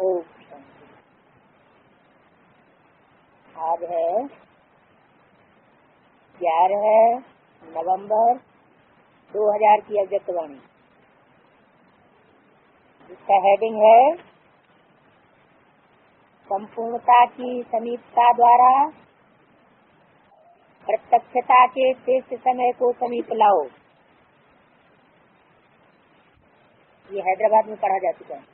ओम शांति। आज है 11 नवंबर 2000 की अव्यक्तवाणी, जिसका हेडिंग है संपूर्णता की समीपता द्वारा प्रत्यक्षता के शेष समय को समीप लाओ। ये हैदराबाद में पढ़ा जा चुका है।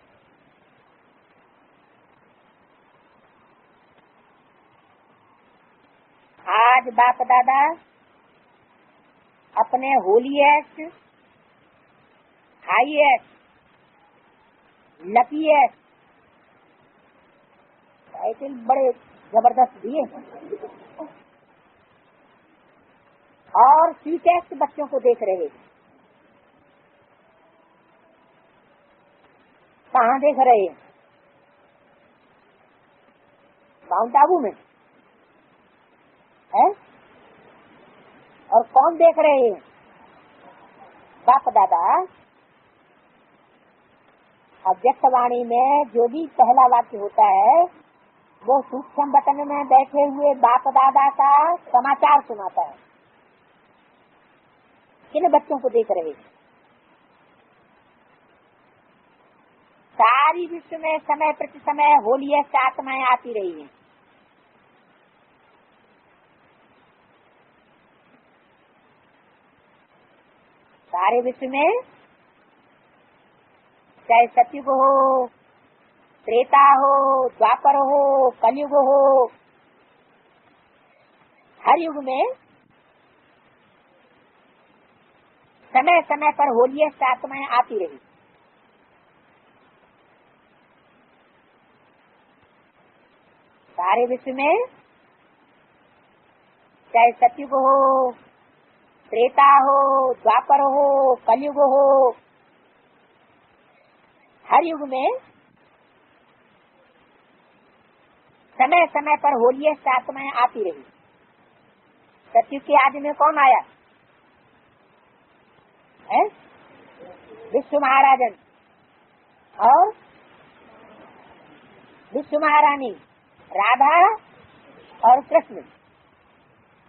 आज बाप दादा अपने होलीएस्ट, हाईएस्ट, लकीएस्ट टाइटल बड़े जबरदस्त दिए और स्वीटेस्ट बच्चों को देख रहे। कहाँ देख रहे हैं? माउंट आबू में है? और कौन देख रहे हैं? बाप दादा अव्यक्तवाणी में जो भी पहला वाक्य होता है वो सूक्ष्म बटन में बैठे हुए बाप दादा का समाचार सुनाता है। किन बच्चों को देख रहे? सारी विश्व में समय प्रति समय होलीएस्ट आत्माएं आती रही हैं। सारे विश्व में चाहे सतयुग हो, त्रेता हो, द्वापर हो, कलयुग हो, हर युग में समय समय पर होलीएस्ट आत्माएं आती रही। सारे विश्व में चाहे सतयुग हो, त्रेता हो, द्वापर हो, कलयुग हो, हर युग में समय समय पर होलीएस्ट आत्माएं आती रही। सतयुग के आदि में कौन आया है? विश्व महाराजन और विश्व महारानी राधा और कृष्ण।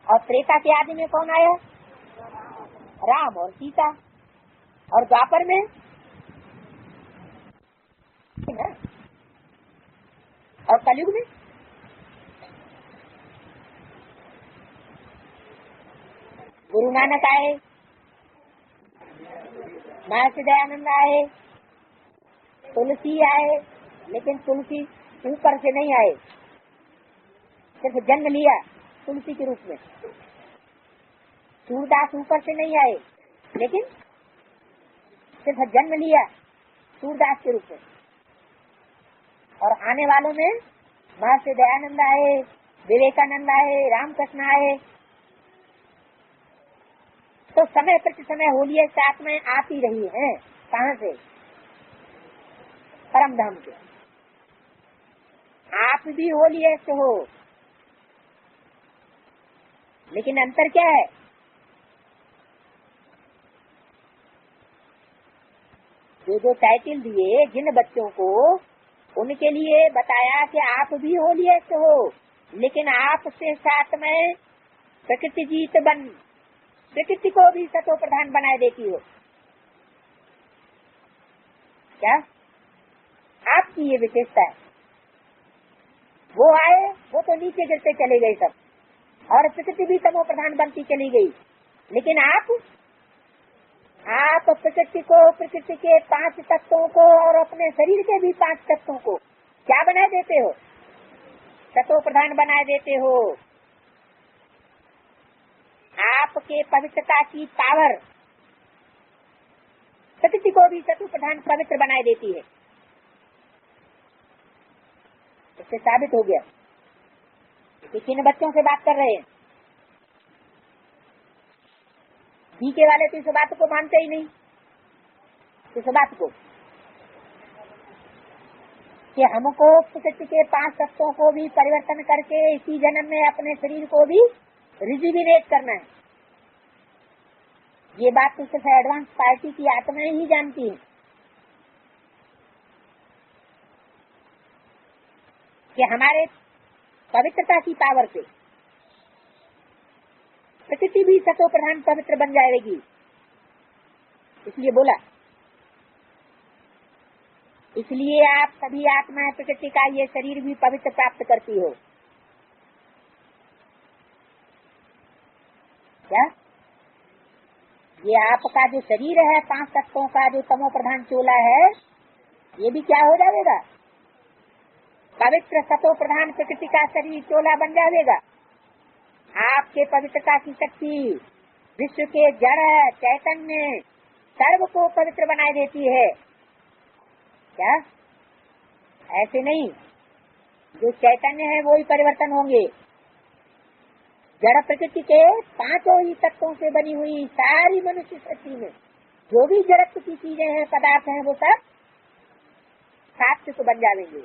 और त्रेता के आदि में कौन आया? राम और सीता। और द्वापर में और कलयुग में गुरु नानक आए, महर्षि दयानंद आए, तुलसी आए, लेकिन तुलसी ऊपर से नहीं आए, सिर्फ जन्म लिया तुलसी के रूप में। सूरदास ऊपर से नहीं आए, लेकिन सिर्फ जन्म लिया सूरदास के रूप में। और आने वालों में महर्षि दयानंद आए, विवेकानंद आए, रामकृष्ण आए। तो समय प्रति समय होलीएस्ट आत्माएं आती रही हैं। कहाँ से? परम धाम से। आप भी होलीएस्ट हो, लेकिन अंतर क्या है? जो टाइटल दिए जिन बच्चों को, उनके लिए बताया कि आप भी होलीएस्ट हो, लेकिन आपसे साथ में प्रकृति जीत बन प्रकृति को भी सतो प्रधान बनाए देती हो। क्या आपकी ये विशेषता है? वो आए, वो तो नीचे गिरते चले गए सब, और प्रकृति भी तमो प्रधान बनती चली गई। लेकिन आप प्रकृति को, प्रकृति के 5 तत्वों को और अपने शरीर के भी 5 तत्वों को क्या बनाए देते हो? सतो प्रधान बनाए देते हो। आपके पवित्रता की पावर प्रकृति को भी सतो प्रधान पवित्र बनाए देती है। इससे साबित हो गया कि किन बच्चों से बात कर रहे हैं। बीके वाले तो इस बात को मानते ही नहीं, इस बात को कि हमको प्रकृति के 5 तत्वों को भी परिवर्तन करके इसी जन्म में अपने शरीर को भी रिजुविनेट करना है। ये बात तो सिर्फ एडवांस पार्टी की आत्माएं ही जानती है। कि हमारे पवित्रता की पावर से प्रकृति भी सतो प्रधान पवित्र बन जाएगी। इसलिए बोला, इसलिए आप सभी आत्माएं प्रकृति का ये शरीर भी पवित्र प्राप्त करती हो। क्या ये आपका जो शरीर है 5 तत्वों का जो तमो प्रधान चोला है, ये भी क्या हो जाएगा? पवित्र सतो प्रधान प्रकृति का शरीर चोला बन जाएगा। आपके पवित्रता की शक्ति विश्व के जड़ चैतन्य सर्व को पवित्र बनाए देती है। क्या ऐसे नहीं? जो चैतन्य है वो ही परिवर्तन होंगे। जड़ प्रकृति के 5 ही तत्वों से बनी हुई सारी मनुष्य शक्ति में जो भी जड़त्व की चीजें हैं, पदार्थ हैं, वो सब सात्विक बन जाएंगे।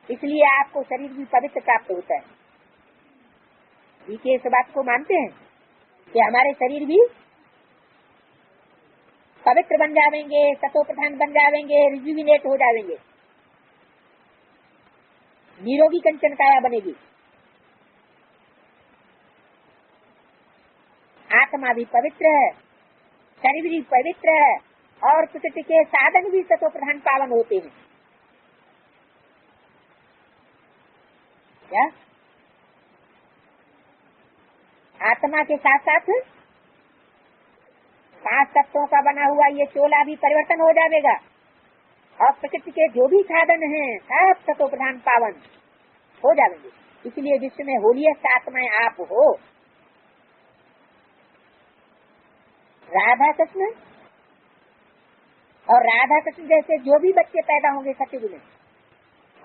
इसलिए आपको शरीर भी पवित्र प्राप्त होता है। जी के इस बात को मानते हैं कि हमारे शरीर भी पवित्र बन जाएंगे, सतो प्रधान बन जाएंगे, रिजुविनेट हो जाएंगे, निरोगी कंचन काया बनेगी। आत्मा भी पवित्र है, शरीर भी पवित्र है और प्रकृति के साधन भी सतो प्रधान पावन होते हैं। क्या आत्मा के साथ साथ 5 तत्वों का बना हुआ ये चोला भी परिवर्तन हो जाएगा और प्रकृति के जो भी साधन हैं सब सतो प्रधान पावन हो जाएंगे। इसलिए विश्व में होलियस्ट आत्माएं आप हो। राधा कृष्ण और राधा कृष्ण जैसे जो भी बच्चे पैदा होंगे सतयुग में,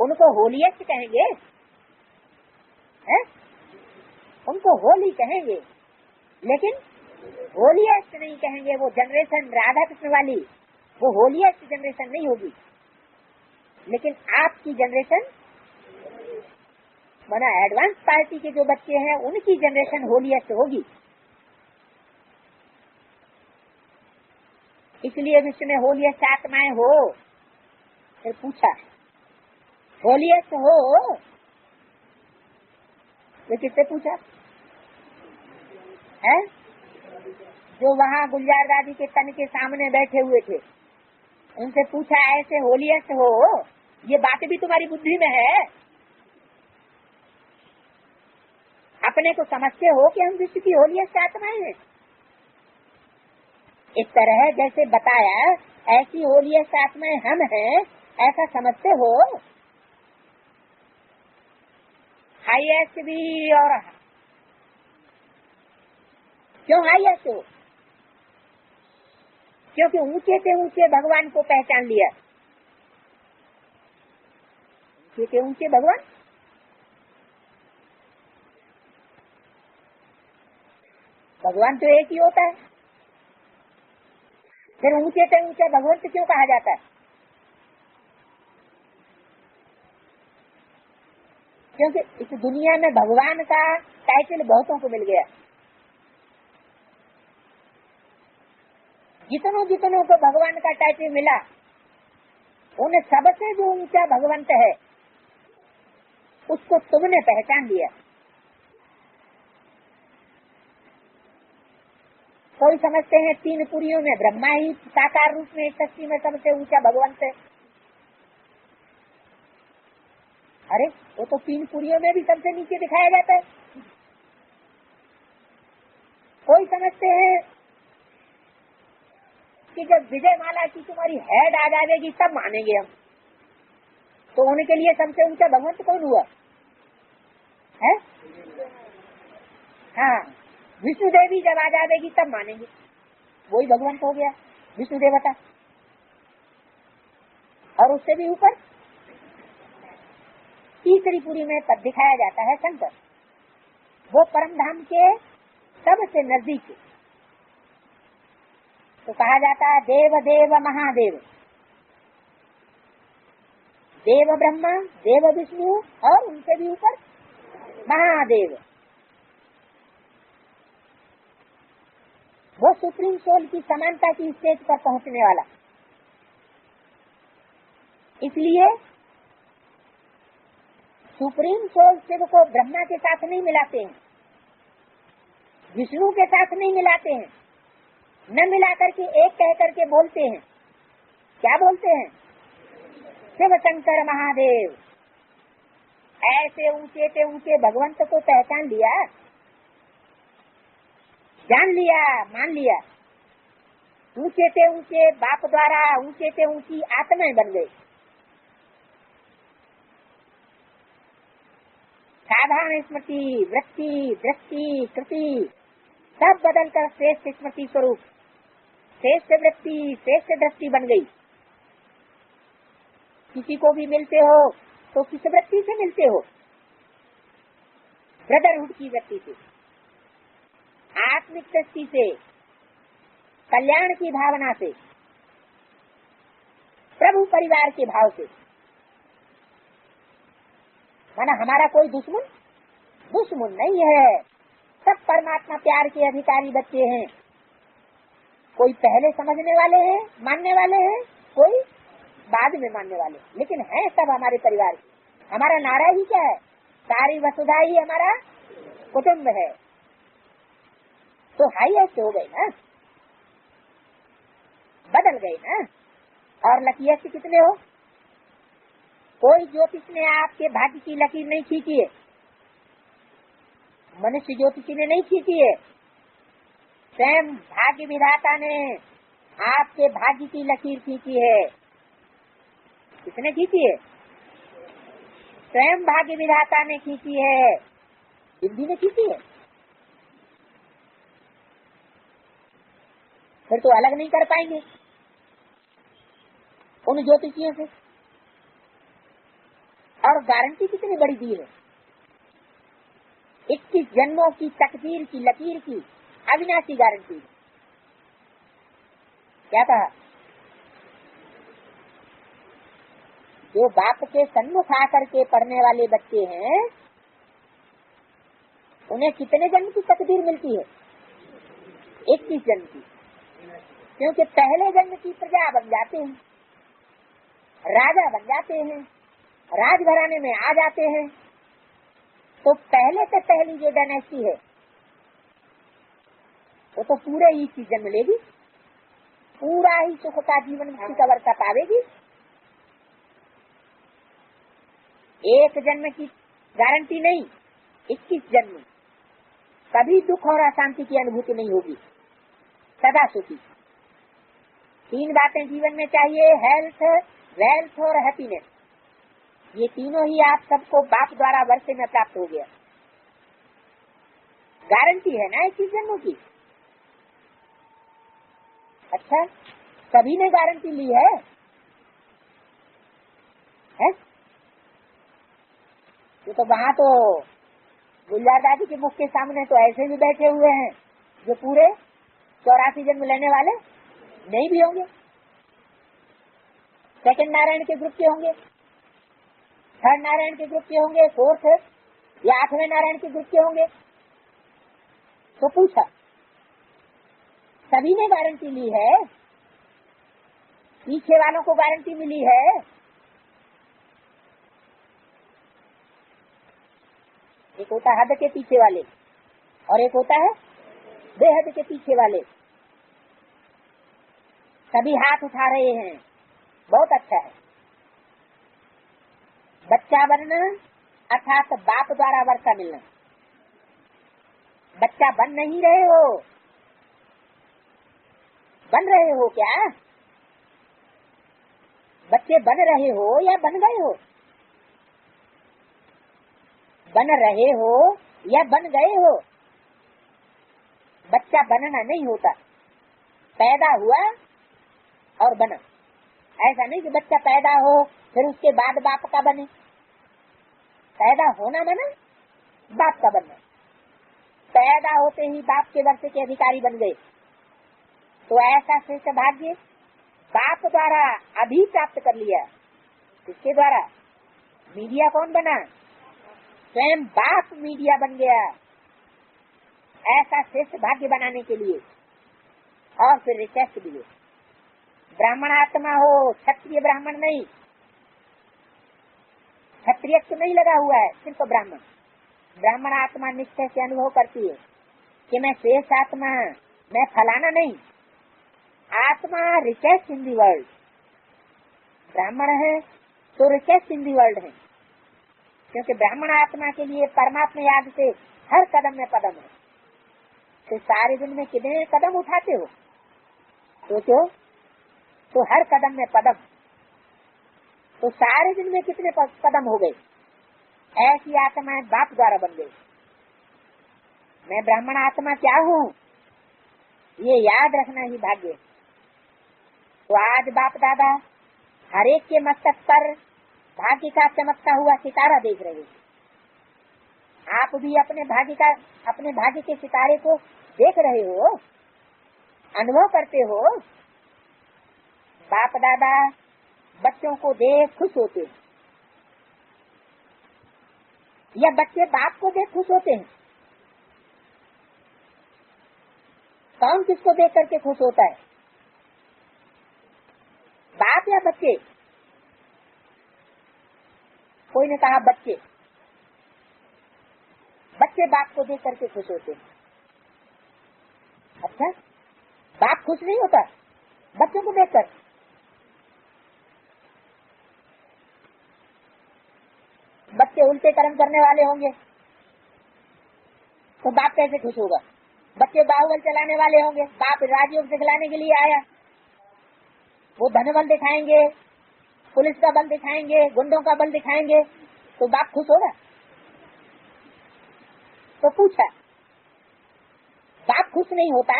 उनको होलियस्ट कहेंगे, है? उनको होली कहेंगे, लेकिन होलियस्ट नहीं कहेंगे। वो जनरेशन राधा कृष्ण वाली वो होलियस्ट जनरेशन नहीं होगी, लेकिन आपकी जनरेशन बना एडवांस पार्टी के जो बच्चे हैं उनकी जनरेशन होलियस्ट होगी। इसलिए विश्व में होलियस्ट आत्माएं हो। फिर पूछा होलियस्ट हो, ये किससे पूछा है? जो वहाँ गुलजार दादी के तन के सामने बैठे हुए थे, उनसे पूछा ऐसे होलियस्ट हो, ये बात भी तुम्हारी बुद्धि में है? अपने को समझते हो कि हम विश्व की होलियस्ट आत्माएं हैं? इस तरह जैसे बताया ऐसी होलियस्ट आत्माएं हम हैं, ऐसा समझते हो? हाईएस्ट भी और क्यों हाईएस्ट हो? क्योंकि ऊंचे से ऊंचे भगवान को पहचान लिया। ऊंचे से ऊंचे भगवान, भगवान तो एक ही होता है, फिर ऊंचे से ऊंचे भगवंत क्यों कहा जाता है? क्योंकि इस दुनिया में भगवान का टाइटल बहुतों को मिल गया। जितनों को भगवान का टाइटल मिला, उन सबसे जो ऊंचा भगवंत है उसको तुमने पहचान लिया। कोई समझते हैं 3 पुरियों में ब्रह्मा ही साकार रूप में सृष्टि में सबसे ऊंचा भगवंत है। अरे वो तो 3 पुरियों में भी सबसे नीचे दिखाया जाता है। कोई समझते हैं कि जब विजय माला की तुम्हारी हेड आ जाएगी तब मानेंगे हम। तो उनके लिए सबसे ऊंचा भगवंत कौन हुआ है? हाँ, विष्णु देवी जब आ जाएगी तब मानेंगे, वही भगवंत हो गया विष्णु देवता। और उससे भी ऊपर तीसरी पुरी में तब दिखाया जाता है शंकर, वो परम धाम के सबसे नजदीक। तो कहा जाता है देव देव महादेव, देव ब्रह्मा, देव विष्णु और उनसे भी ऊपर महादेव। वो सुप्रीम सोल की समानता की स्टेज पर पहुंचने वाला। इसलिए सुप्रीम सोल शिव को ब्रह्मा के साथ नहीं मिलाते हैं, विष्णु के साथ नहीं मिलाते हैं, न मिला करके एक कह करके बोलते हैं। क्या बोलते हैं? शिव शंकर महादेव। ऐसे ऊंचे से ऊंचे भगवंत को पहचान लिया, जान लिया, मान लिया। ऊंचे से ऊंचे बाप द्वारा ऊंचे से ऊंची आत्माएं बन गई। साधारण स्मृति, वृत्ति, दृष्टि, कृति सब बदल कर श्रेष्ठ स्मृति स्वरूप, श्रेष्ठ वृत्ति, श्रेष्ठ दृष्टि बन गई। किसी को भी मिलते हो तो किस वृत्ति से मिलते हो? ब्रदरहुड की वृत्ति से, आत्मिक दृष्टि से, कल्याण की भावना से, प्रभु परिवार के भाव से। माना हमारा कोई दुश्मन नहीं है, सब परमात्मा प्यार के अधिकारी बच्चे हैं। कोई पहले समझने वाले हैं, मानने वाले हैं, कोई बाद में मानने वाले, लेकिन है सब हमारे परिवार के। हमारा नारा ही क्या है? सारी वसुधा ही हमारा कुटुम्ब है। तो हाई ऐसे हो गए ना, बदल गए ना। और लकीर से कितने हो? कोई ज्योतिष ने आपके भाग्य की लकीर नहीं खींची है, मनुष्य ज्योतिषी ने नहीं खींची है, स्वयं भाग्य विधाता ने आपके भाग्य की लकीर खींची है। किसने खींची है? स्वयं भाग्य विधाता ने खींची है, बिंदी ने खींची है। फिर तो अलग नहीं कर पाएंगे उन ज्योतिषियों से। और गारंटी कितनी बड़ी दी है? 21 जन्मों की तकदीर की लकीर की अविनाशी गारंटी। क्या कहा? जो बाप के सन्मुख आकर के पढ़ने वाले बच्चे हैं, उन्हें कितने जन्म की तकदीर मिलती है? 21 जन्म की। क्योंकि पहले जन्म की प्रजा बन जाते हैं, राजा बन जाते हैं, राजघराने में आ जाते हैं। तो पहले से पहली जो डायनेस्टी है वो तो पूरे ही की जन्म लेगी, पूरा ही सुख का जीवन मुक्ति का वर्षा पावेगी। एक जन्म की गारंटी नहीं, 21 जन्म। कभी दुख और अशांति की अनुभूति नहीं होगी, सदा सुखी। 3 बातें जीवन में चाहिए, हेल्थ, वेल्थ और हैप्पीनेस। ये तीनों ही आप सबको बाप द्वारा वर्षे में प्राप्त हो गया। गारंटी है ना 21 जन्मों की। अच्छा, सभी ने गारंटी ली है? तो वहाँ तो गुलजार दादी के मुख के सामने तो ऐसे भी बैठे हुए हैं जो पूरे 84 जन्म लेने वाले नहीं भी होंगे। सेकंड नारायण के ग्रुप के होंगे, थर्ड नारायण के ग्रुप के होंगे, फोर्थ या 8वें नारायण के ग्रुप के होंगे। तो पूछा, सभी ने गारंटी ली है? पीछे वालों को गारंटी मिली है? एक होता है हद के पीछे वाले और एक होता है बेहद के पीछे वाले। सभी हाथ उठा रहे हैं, बहुत अच्छा है। बच्चा बनना अर्थात बाप द्वारा वर्षा मिलना। बच्चा बन नहीं रहे हो, बन रहे हो क्या? बच्चे बन रहे हो या बन गए हो? बन रहे हो या बन गए हो? बच्चा बनना नहीं होता, पैदा हुआ और बना। ऐसा नहीं कि बच्चा पैदा हो फिर उसके बाद बाप का बने। पैदा होना माना बाप का बनना। पैदा होते ही बाप के वर्ष के अधिकारी बन गए। तो ऐसा श्रेष्ठ भाग्य बाप द्वारा अभी प्राप्त कर लिया। किसके द्वारा? मीडिया कौन बना? स्वयं बाप मीडिया बन गया। ऐसा श्रेष्ठ भाग्य बनाने के लिए और फिर रिक्वेस्ट दिए, ब्राह्मण आत्मा हो, क्षत्रिय ब्राह्मण नहीं। क्षत्रिय तो नहीं लगा हुआ है, सिर्फ ब्राह्मण। ब्राह्मण आत्मा निश्चय से अनुभव करती है कि मैं शेष आत्मा, मैं फलाना नहीं। आत्मा रिचेस्ट इन दी वर्ल्ड, ब्राह्मण है तो रिचेस्ट इन दी वर्ल्ड है, क्योंकि ब्राह्मण आत्मा के लिए परमात्मा याद से हर कदम में पदम है। तो सारे दिन में कितने कदम उठाते हो सोचो, तो हर कदम में पदम, तो सारे दिन में कितने कदम हो गए। ऐसी आत्माएं बाप द्वारा बन गई। मैं ब्राह्मण आत्मा क्या हूँ, ये याद रखना ही भाग्य। तो आज बाप दादा हर एक के मस्तक पर भाग्य का चमकता हुआ सितारा देख रहे हैं। आप भी अपने भाग्य के सितारे को देख रहे हो, अनुभव करते हो। बाप दादा बच्चों को देख खुश होते हैं, या बच्चे बाप को देख खुश होते हैं? कौन किसको देख करके खुश होता है, बाप या बच्चे? कोई ने कहा बच्चे। बच्चे बाप को देख करके खुश होते हैं। अच्छा, बाप खुश नहीं होता बच्चों को देखकर? बच्चे उल्टे कर्म करने वाले होंगे तो बाप कैसे खुश होगा? बच्चे बाहुबल चलाने वाले होंगे, बाप राजयोग दिखलाने के लिए आया, वो धन बल दिखाएंगे, पुलिस का बल दिखाएंगे, गुंडों का बल दिखाएंगे, तो बाप खुश होगा? तो पूछा, बाप खुश नहीं होता?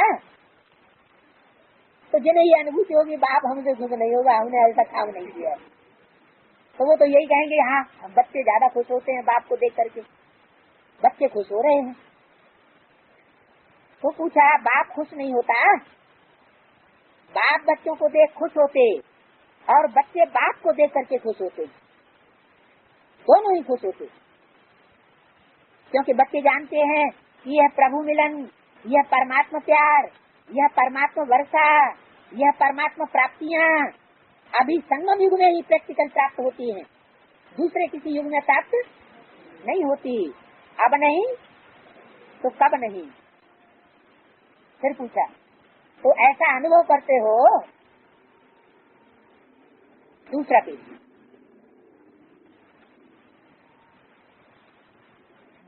तो जिन्हें ये अनुभूति होगी बाप हमसे खुश नहीं होगा, हमने ऐसा काम नहीं किया, तो वो तो यही कहेंगे हाँ बच्चे ज्यादा खुश होते हैं बाप को देख करके, बच्चे खुश हो रहे हैं। तो पूछा, बाप खुश नहीं होता? बाप बच्चों को देख खुश होते और बच्चे बाप को देख करके खुश होते, दोनों ही खुश होते, क्योंकि बच्चे जानते हैं कि यह प्रभु मिलन, यह परमात्मा प्यार, यह परमात्मा वर्षा, यह परमात्मा प्राप्तियां अभी संगम युग में ही प्रैक्टिकल प्राप्त होती हैं, दूसरे किसी युग में प्राप्त नहीं होती। अब नहीं तो कब नहीं? फिर पूछा, तो ऐसा अनुभव करते हो? दूसरा पेज,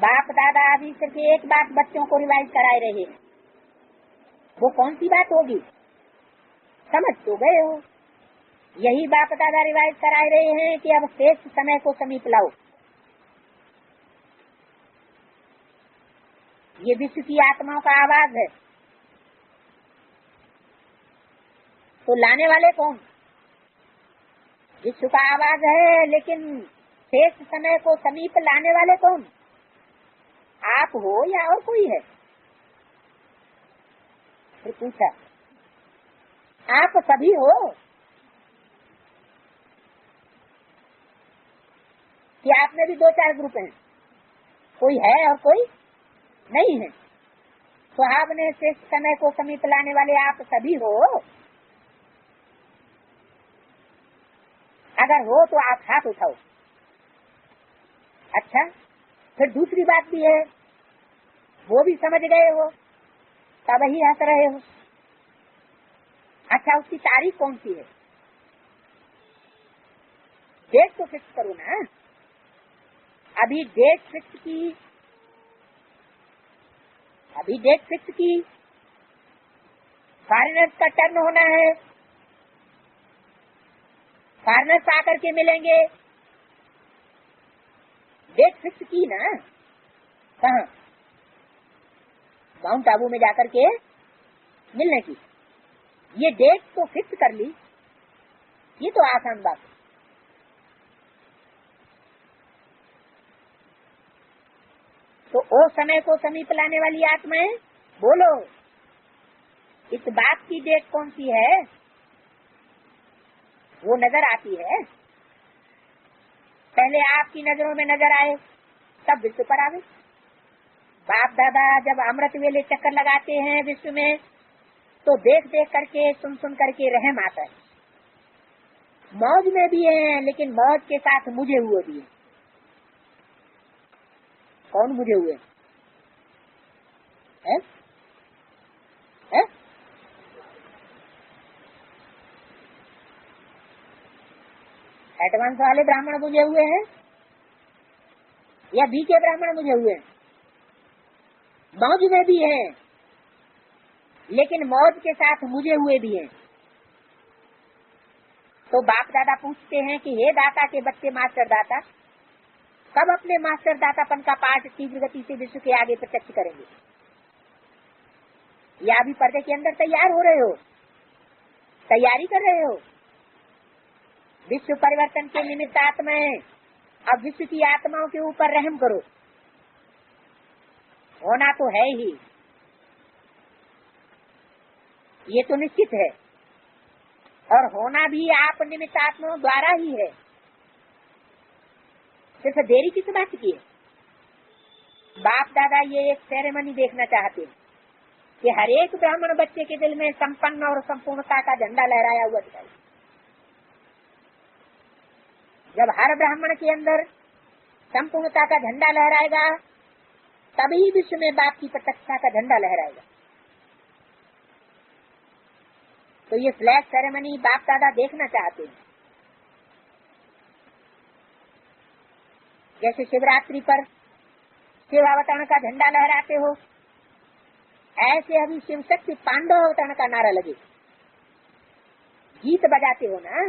बाप दादा अभी सिर्फ एक बात बच्चों को रिवाइज कराए रहे, वो कौन सी बात होगी? समझ तो गए हो, यही बाप दादा रिवाइज कराए रहे हैं कि अब शेष समय को समीप लाओ। ये विश्व की आत्माओं का आवाज है, तो लाने वाले कौन? विश्व का आवाज है, लेकिन शेष समय को समीप लाने वाले कौन? आप हो या और कोई है? फिर पूछा, आप सभी हो कि आप में भी दो चार ग्रुप हैं, कोई है और कोई नहीं है? तो आपने शेष समय को समीप लाने वाले आप सभी हो? अगर हो तो आप हाथ उठाओ। अच्छा, फिर दूसरी बात भी है, वो भी समझ गए हो तब ही हंस रहे हो। अच्छा, उसकी तारीख कौन सी है? डेट तो फिक्स करो ना। अभी डेट फिक्स की, अभी डेट फिक्स की, फॉरेनर्स का टर्न होना है, फॉरेनर्स आकर के मिलेंगे, डेट फिक्स की ना। कहाँ? माउंट आबू में जाकर के मिलने की, ये डेट तो फिक्स कर ली, ये तो आसान बात है। तो ओ समय को समीप लाने वाली आत्माएं बोलो, इस बात की डेट कौन सी है? वो नजर आती है, पहले आपकी नजरों में नजर आए तब विश्व पर आवे। बाप दादा जब अमृत वेले चक्कर लगाते हैं विश्व में, तो देख देख करके सुन सुन करके रहम आता है। मौज में भी है, लेकिन मौज के साथ मुझे हुए भी है। कौन बुझे हुए हैं? है? एडवांस वाले ब्राह्मण बुझे हुए हैं या बी के ब्राह्मण बुझे हुए हैं? मौज में भी हैं, लेकिन मौज के साथ मुझे हुए भी हैं। तो बाप दादा पूछते हैं कि हे दाता के बच्चे मास्टर दाता, कब अपने मास्टर दातापन का पाठ तीव्र गति से विश्व के आगे प्रत्यक्ष करेंगे? या अभी पर्दे के अंदर तैयार हो रहे हो, तैयारी कर रहे हो? विश्व परिवर्तन के निमित्त आत्माएं, अब विश्व की आत्माओं के ऊपर रहम करो। होना तो है ही, ये तो निश्चित है, और होना भी आप निमित्त आत्माओं द्वारा ही है। सिर्फ देरी किस बात की है? बाप दादा ये एक सेरेमनी देखना चाहते हैं कि हर एक ब्राह्मण बच्चे के दिल में संपन्न और संपूर्णता का झंडा लहराया हुआ दिखाई। जब हर ब्राह्मण के अंदर संपूर्णता का झंडा लहराएगा, तभी विश्व में बाप की प्रत्यक्षता का झंडा लहराएगा। तो ये फ्लैग सेरेमनी बाप दादा देखना चाहते हैं। जैसे शिवरात्रि पर शिव अवतरण का झंडा लहराते हो, ऐसे अभी शिव शक्ति पांडव अवतरण का नारा लगे। गीत बजाते हो ना,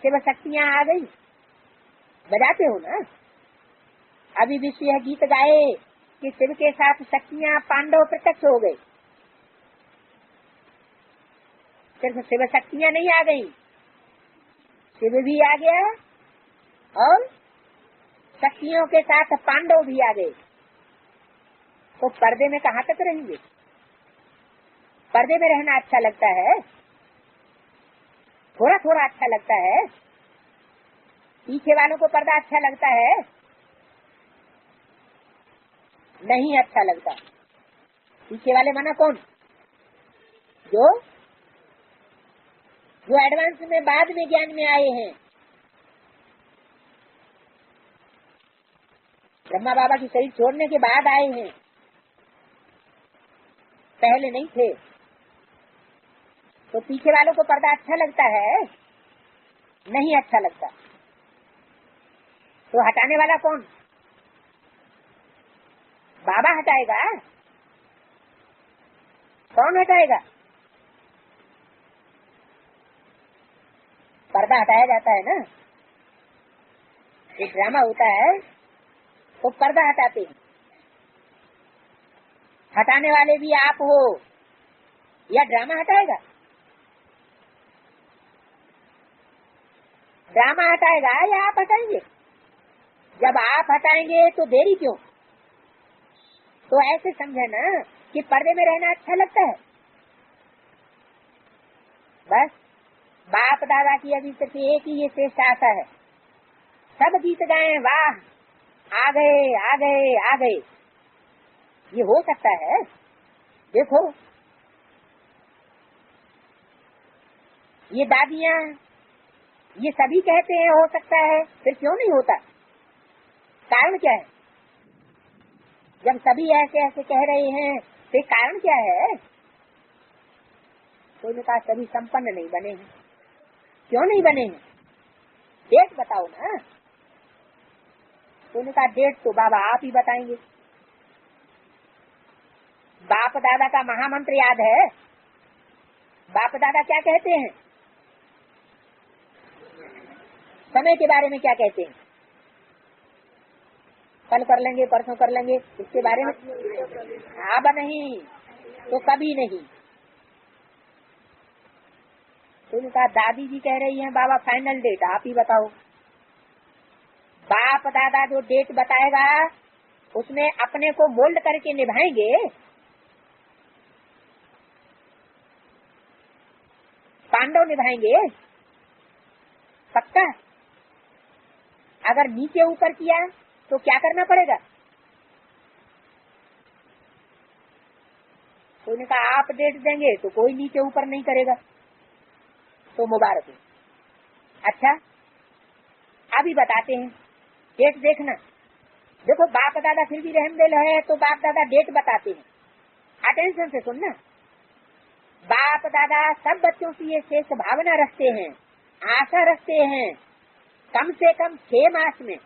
शिव शक्तियां आ गई, बजाते हो ना। अभी विश्व यह गीत गाए कि शिव के साथ शक्तियां पांडव प्रत्यक्ष हो गए। सिर्फ शिव शक्तियां नहीं आ गई, शिव भी आ गया और शक्तियों के साथ पांडव भी आ गए। तो पर्दे में कहाँ तक रहेंगे? पर्दे में रहना अच्छा लगता है, थोड़ा थोड़ा अच्छा लगता है। पीछे वालों को पर्दा अच्छा लगता है? नहीं अच्छा लगता। पीछे वाले माना कौन? जो एडवांस में बाद में ज्ञान में आए हैं। ब्रह्मा बाबा की शरीर छोड़ने के बाद आए हैं, पहले नहीं थे। तो पीछे वालों को पर्दा अच्छा लगता है? नहीं अच्छा लगता। तो हटाने वाला कौन? बाबा हटाएगा? कौन हटाएगा? पर्दा हटाया जाता है ना, एक ड्रामा होता है तो पर्दा हटाते हैं। हटाने वाले भी आप हो या ड्रामा हटाएगा? ड्रामा हटाएगा या आप हटाएंगे? जब आप हटाएंगे तो देरी क्यों? तो ऐसे समझे ना कि पर्दे में रहना अच्छा लगता है। बस बाप दादा की अभी तक एक ही ये शेष आशा है, सब गीत गाए, वाह आ गए आ गए आ गए। ये हो सकता है? देखो ये दादियाँ, ये सभी कहते हैं हो सकता है, फिर क्यों नहीं होता? कारण क्या है? जब सभी ऐसे ऐसे कह रहे हैं फिर कारण क्या है? तो उन्होंने कहा सभी संपन्न नहीं बने हैं। क्यों नहीं बने हैं? डेट बताओ ना। तो उन्होंने कहा डेट तो बाबा आप ही बताएंगे। बाप दादा का महामंत्र याद है? बाप दादा क्या कहते हैं? समय के बारे में क्या कहते हैं? कल कर लेंगे, परसों कर लेंगे, इसके बारे में अब नहीं तो कभी नहीं। तो उन्होंने कहा दादी जी कह रही हैं बाबा फाइनल डेट आप ही बताओ। बाप दादा जो डेट बताएगा उसमें अपने को मोल्ड करके निभाएंगे। पांडव निभाएंगे पक्का। अगर नीचे ऊपर किया तो क्या करना पड़ेगा? तो उन्होंने कहा आप डेट देंगे तो कोई नीचे ऊपर नहीं करेगा, तो मुबारक है। अच्छा अभी बताते हैं, डेट देखना देखो बाप दादा फिर भी रहमदिल है तो बाप दादा डेट बताते हैं, अटेंशन से सुनना। बाप दादा सब बच्चों की ये शेष भावना रखते हैं, आशा रखते हैं, कम से कम 6 मास में।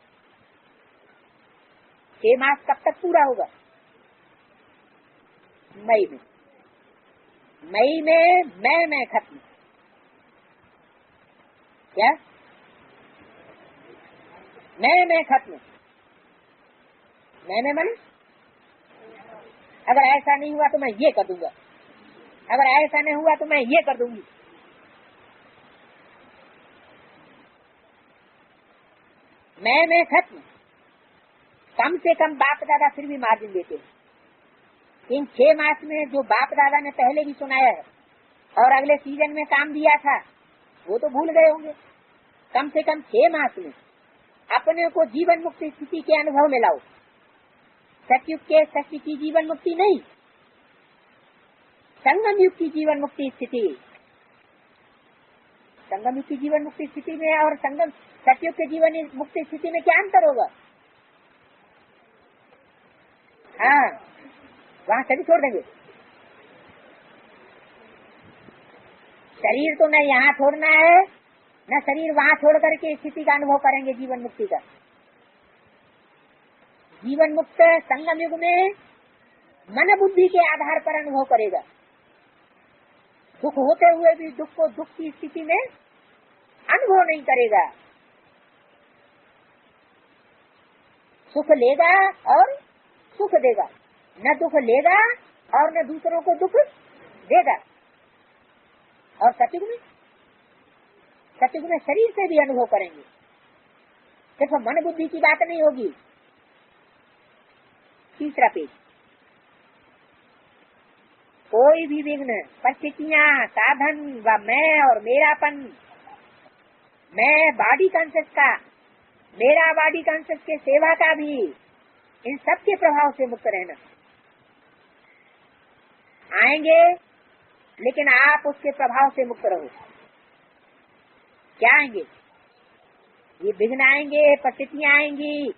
6 मास कब तक पूरा होगा? मई में। मई में मैं खत्म। क्या मैं खत्म? मैं माने अगर ऐसा नहीं हुआ तो मैं ये कर दूंगा, अगर ऐसा नहीं हुआ तो मैं ये कर दूंगी। मैं खत्म। कम से कम बाप दादा फिर भी मार्जिन देते हैं। इन 6 मास में जो बाप दादा ने पहले भी सुनाया है और अगले सीजन में काम दिया था वो तो भूल गए होंगे। कम से कम 6 मास में अपने को जीवन मुक्ति स्थिति के अनुभव में लाओ। सतयुग के सत्य की जीवन मुक्ति नहीं, संगम युग की जीवन मुक्ति स्थिति। संगम युग की जीवन मुक्ति स्थिति में और संगम सतयुग के जीवन मुक्ति स्थिति में क्या अंतर होगा? हाँ, वहाँ सभी छोड़ देंगे। शरीर तो न यहाँ छोड़ना है, न शरीर वहाँ छोड़ करके स्थिति का अनुभव करेंगे जीवन मुक्ति का। जीवन मुक्त संगम युग में मन बुद्धि के आधार पर अनुभव करेगा। दुख होते हुए भी दुख को दुख की स्थिति में अनुभव नहीं करेगा। सुख लेगा और सुख देगा, न दुख लेगा और न दूसरों को दुख देगा। और सतयुग में शरीर से भी अनुभव करेंगे, सिर्फ मन बुद्धि की बात नहीं होगी। तीसरा पेज, कोई भी विघ्न, परिस्थितियां, साधन व मैं और मेरापन, मैं बॉडी कॉन्शियस का, मेरा बॉडी कॉन्शियस के सेवा का भी, इन सब के प्रभाव से मुक्त रहना। आएंगे लेकिन आप उसके प्रभाव से मुक्त रहो। क्या आएंगे? ये विघ्न आएंगे, परिस्थितियां आएंगी,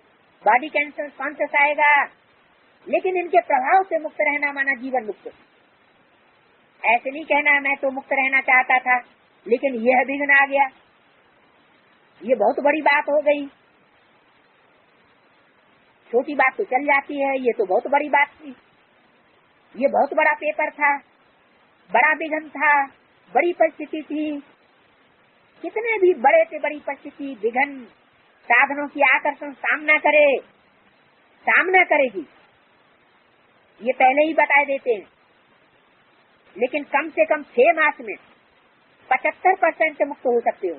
बॉडी कॉन्शियस आएगा, लेकिन इनके प्रभाव से मुक्त रहना माना जीवन मुक्त। ऐसे नहीं कहना मैं तो मुक्त रहना चाहता था लेकिन यह विघ्न आ गया, ये बहुत बड़ी बात हो गई। छोटी बात तो चल जाती है, ये तो बहुत बड़ी बात थी। ये बहुत बड़ा पेपर था, बड़ा विघ्न था, बड़ी परिस्थिति थी। कितने भी बड़े से बड़ी परिस्थिति, विघ्न, साधनों की आकर्षण सामना करेगी, ये पहले ही बता देते हैं। लेकिन कम से कम 6 मास में 75% से मुक्त हो सकते हो।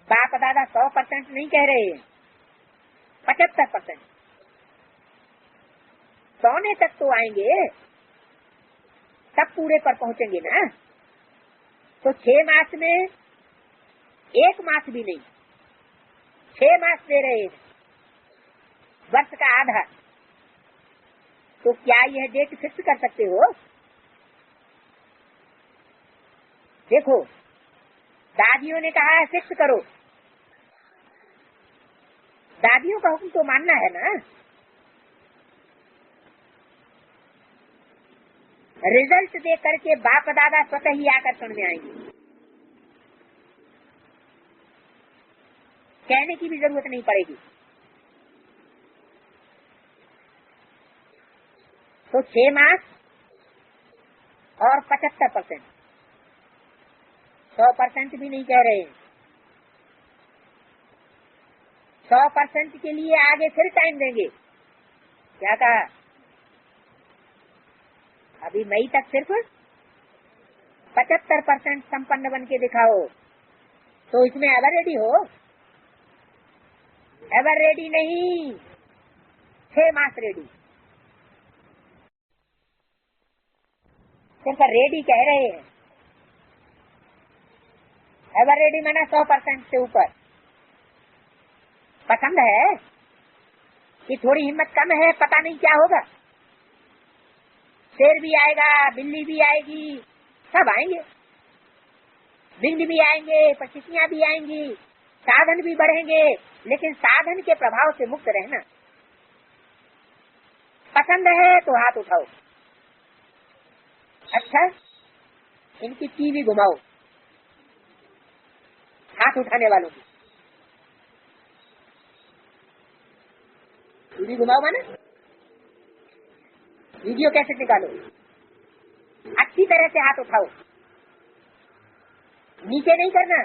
बाप दादा 100% नहीं कह रहे हैं, 75%। 100 तक तो आएंगे, तब पूरे पर पहुंचेंगे ना। तो 6 मास में 1 मास भी नहीं, 6 मास दे रहे हैं, वर्ष का आधा। तो क्या यह डेट फिक्स कर सकते हो? देखो, दादियों ने कहा है फिक्स करो, दादियों का हुक्म तो मानना है ना। रिजल्ट देख करके बाप दादा स्वतः ही आकर्षण में आएंगे, कहने की भी जरूरत नहीं पड़ेगी। तो 6 मास और 75%, 100% भी नहीं कह रहे हैं। 100% के लिए आगे फिर टाइम देंगे। क्या कहा? अभी मई तक सिर्फ 75% संपन्न बन के दिखाओ। तो इसमें एवर रेडी हो? एवर रेडी नहीं, 6 मास रेडी। सिर्फ रेडी कह रहे हैं, एवर रेडी माना 100% से ऊपर। पसंद है कि थोड़ी हिम्मत कम है, पता नहीं क्या होगा। शेर भी आएगा, बिल्ली भी आएगी, सब आएंगे, बिंद भी आएंगे, परिस्थितियां भी आएंगी, साधन भी बढ़ेंगे, लेकिन साधन के प्रभाव से मुक्त रहना। पसंद है तो हाथ उठाओ, अच्छा इनकी टीवी घुमाओ, हाथ उठाने वालों की टीवी घुमाओ, माना वीडियो कैसेट निकालो, अच्छी तरह से हाथ उठाओ, नीचे नहीं करना।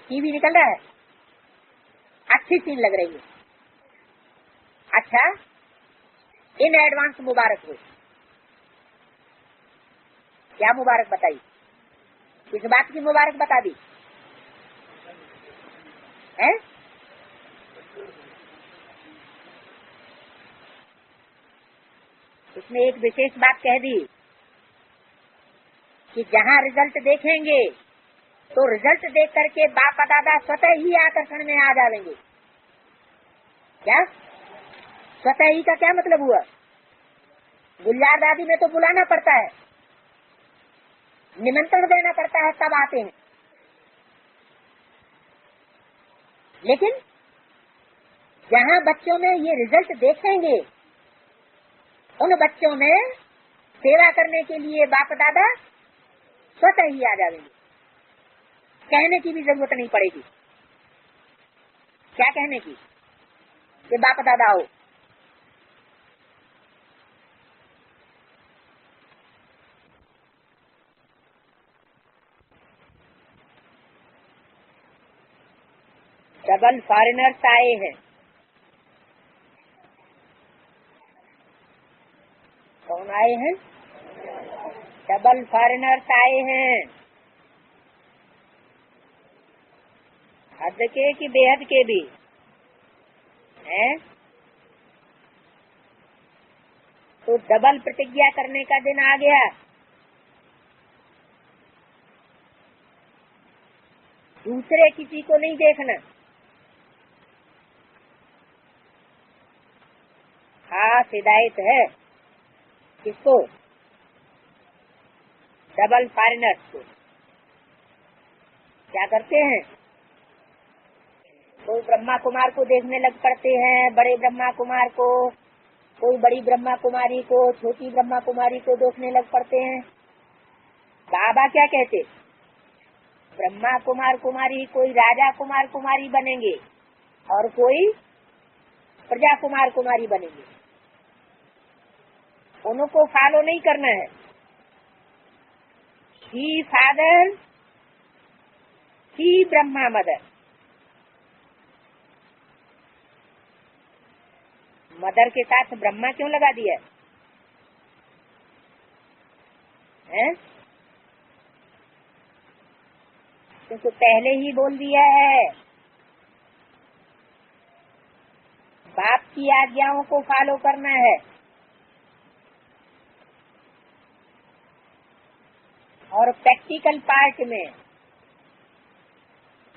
टीवी निकल रहा है, अच्छी सीन लग रही है, अच्छा इन एडवांस मुबारक हो। क्या मुबारक बताई, किस बात की मुबारक बता दी है? उसमें एक विशेष बात कह दी कि जहाँ रिजल्ट देखेंगे तो रिजल्ट देख करके बाप दादा स्वतः ही आकर्षण में आ जाएंगे। क्या स्वतः ही का क्या मतलब हुआ? गुलजार दादी में तो बुलाना पड़ता है, निमंत्रण देना पड़ता है, तब आते हैं। लेकिन जहाँ बच्चों में ये रिजल्ट देखेंगे, उन बच्चों में सेवा करने के लिए बाप दादा स्वतः ही आ जाएंगे, कहने की भी जरूरत नहीं पड़ेगी। क्या कहने की कि बाप दादा आओ। डबल फॉरेनर्स आए हैं। कौन आए हैं? डबल फॉरेनर्स आए हैं। हद के कि बेहद के भी हैं। तो डबल प्रतिज्ञा करने का दिन आ गया। दूसरे किसी को नहीं देखना, खास हिदायत है। किसको? डबल फॉरेनर्स को। क्या करते हैं? कोई ब्रह्मा कुमार को देखने लग पड़ते हैं, बड़े ब्रह्मा कुमार को, कोई बड़ी ब्रह्मा कुमारी को, छोटी ब्रह्मा कुमारी को देखने लग पड़ते हैं। बाबा क्या कहते? ब्रह्मा कुमार कुमारी कोई राजा कुमार कुमारी बनेंगे और कोई प्रजा कुमार कुमारी बनेंगे। उनको फॉलो नहीं करना है। ही फादर, ही ब्रह्मा मदर। मदर के साथ ब्रह्मा क्यों लगा दिया है? क्योंकि पहले ही बोल दिया है, बाप की आज्ञाओं को फॉलो करना है। और प्रैक्टिकल पार्ट में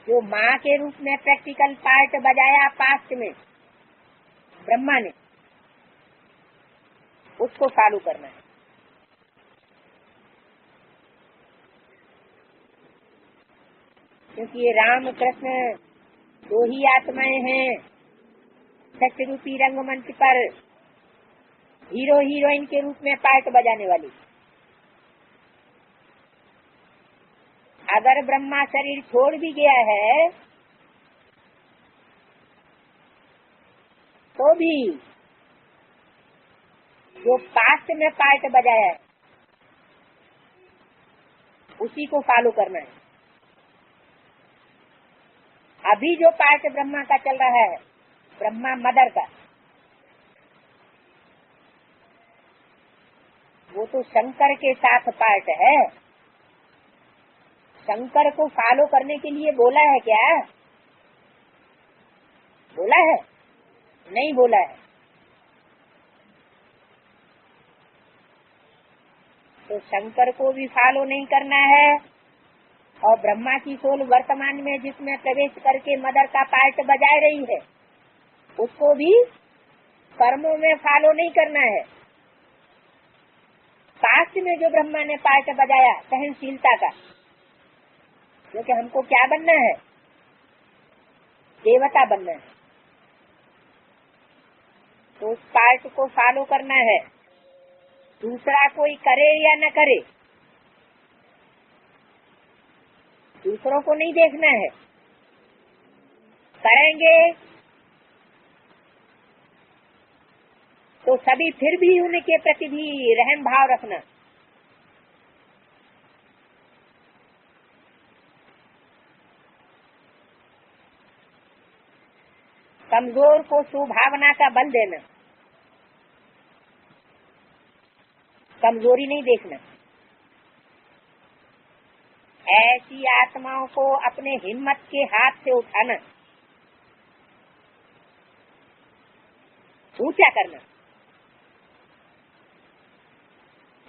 जो माँ के रूप में प्रैक्टिकल पार्ट बजाया पास्ट में ब्रह्मा ने, उसको फॉलो करना है। क्योंकि ये राम कृष्ण दो ही आत्माएं हैं सत्य रूपी रंगमंच पर हीरो हीरोइन के रूप में पार्ट बजाने वाली। अगर ब्रह्मा शरीर छोड़ भी गया है तो भी जो पास्ट में पार्ट बजाया है उसी को फॉलो करना है। अभी जो पार्ट ब्रह्मा का चल रहा है, ब्रह्मा मदर का, वो तो शंकर के साथ पार्ट है। शंकर को फॉलो करने के लिए बोला है क्या? बोला है? नहीं बोला है। तो शंकर को भी फॉलो नहीं करना है और ब्रह्मा की सोल वर्तमान में जिसमें प्रवेश करके मदर का पार्ट बजा रही है उसको भी कर्मों में फॉलो नहीं करना है। पास्ट में जो ब्रह्मा ने पार्ट बजाया सहनशीलता का, क्योंकि हमको क्या बनना है, देवता बनना है। तो उस पार्ट को फॉलो करना है, दूसरा कोई करे या न करे, दूसरों को नहीं देखना है। करेंगे तो सभी फिर भी उनके प्रति भी रहम भाव रखना। कमजोर को सुभावना का बल देना, कमजोरी नहीं देखना। ऐसी आत्माओं को अपने हिम्मत के हाथ से उठाना, ऊंचा करना।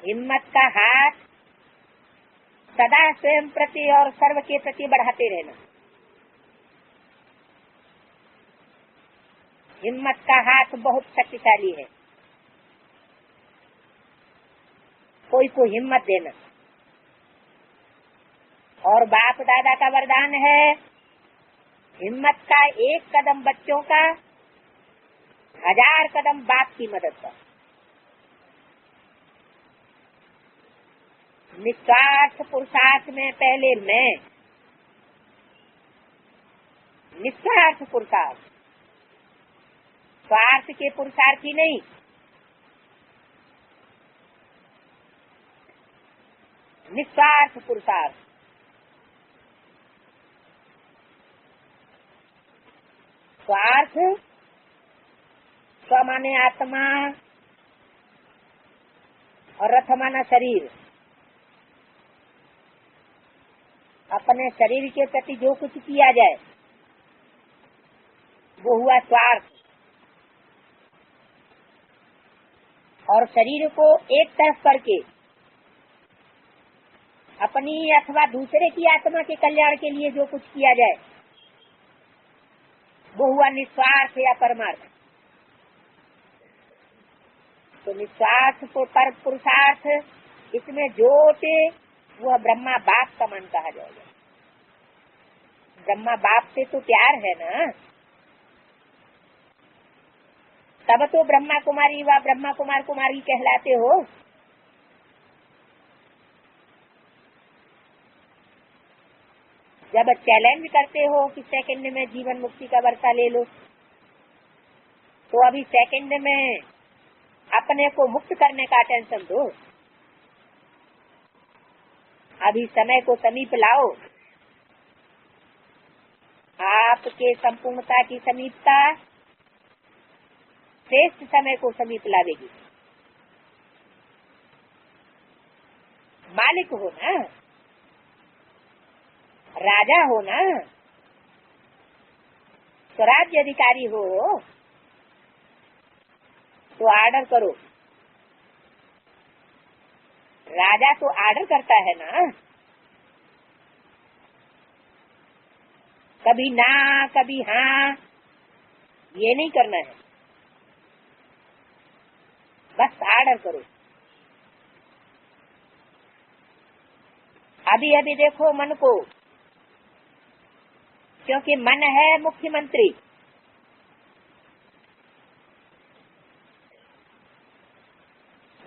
हिम्मत का हाथ सदा स्वयं प्रति और सर्व के प्रति बढ़ाते रहना। हिम्मत का हाथ बहुत शक्तिशाली है। कोई को हिम्मत देना। और बाप दादा का वरदान है, हिम्मत का एक कदम बच्चों का, 1000 कदम बाप की मदद का। निस्वार्थ पुरुषार्थ में पहले मैं, निस्वार्थ पुरुषार्थ, स्वार्थ के पुरुषार्थी नहीं। निस्वार्थ पुरुषार्थ। स्वार्थ स्व माने आत्मा और रथ माना शरीर। अपने शरीर के प्रति जो कुछ किया जाए वो हुआ स्वार्थ। और शरीर को एक तरफ करके अपनी अथवा दूसरे की आत्मा के कल्याण के लिए जो कुछ किया जाए वो हुआ निस्वार्थ या परमार्थ। तो निस्वार्थ को पर पुरुषार्थ, इसमें जोते वह ब्रह्मा बाप का मन कहा जाएगा। ब्रह्मा बाप से तो प्यार है ना, तब तो ब्रह्मा कुमारी व ब्रह्मा कुमार कुमारी कहलाते हो। जब चैलेंज करते हो कि सेकंड में जीवन मुक्ति का वर्षा ले लो, तो अभी सेकंड में अपने को मुक्त करने का टेंशन दो। अभी समय को समीप लाओ। आपके संपूर्णता की समीपता श्रेष्ठ समय को समीप लावेगी। मालिक हो ना, राजा हो ना, स्वराज्य अधिकारी हो तो आर्डर करो। राजा तो आर्डर करता है ना, कभी ना कभी हाँ, ये नहीं करना है। बस आर्डर करो। अभी अभी देखो मन को, क्योंकि मन है मुख्यमंत्री।